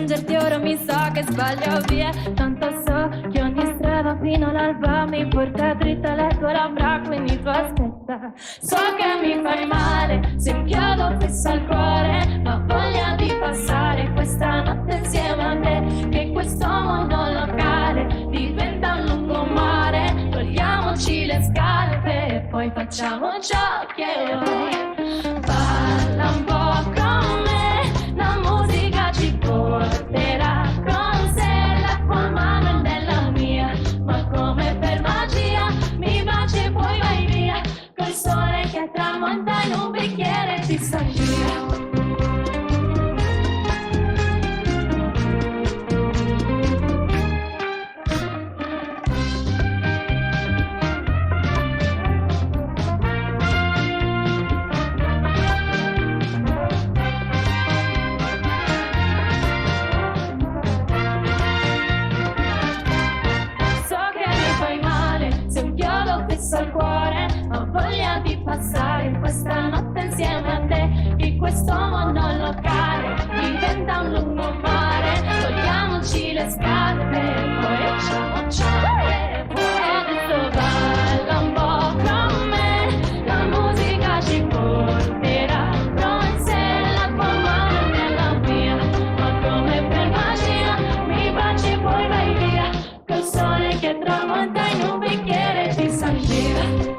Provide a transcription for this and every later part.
piangerti ora mi sa che sbaglio via. Tanto so che ogni strada fino all'alba mi porta dritta alle tue labbra, quindi tu aspetta. So che mi fai male se un chiodo fisso al cuore, ma voglia di passare questa notte insieme a te. Che questo mondo locale diventa un lungomare. Togliamoci le scarpe e poi facciamo ciò che vuoi. Balla un po' con me, la musica ci porterà con sé. La tua mano è nella mia, ma come per magia mi baci e poi vai via. Col sole che tramonta in un bicchiere di sangria. Al cuore, ho voglia di passare questa notte insieme a te. Che questo mondo locale diventa un lungomare. Togliamoci le scarpe e poi facciamo ciò che vuoi. Adesso balla un po' con me, la musica ci porterà con sé. La tua mano è nella mia, ma come per magia mi baci e poi vai via. Col sole che tramonta in un bicchiere di sangria.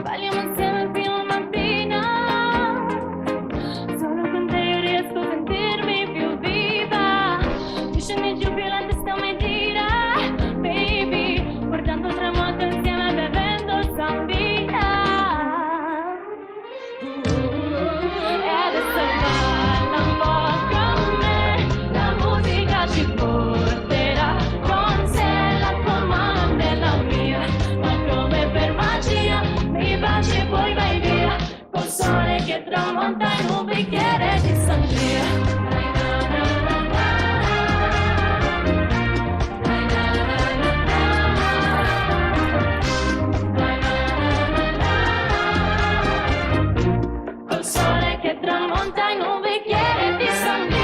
Balliamo insieme fino a mattina, solo con te io riesco a sentirmi più viva. Tu scendi giù più la testa mi gira, baby, guardando il tramonto insieme bevendo sangria. E adesso balla un po' con me, la musica ci porterà con sé. La tua mano nella mia, ma come per magia mi baci e poi vai via. Col sole che tramonta in un bicchiere di sangria. Col sole che tramonta in un bicchiere di sangria.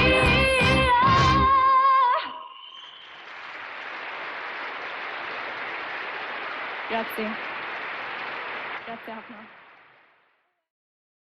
Grazie. Grazie Hafna.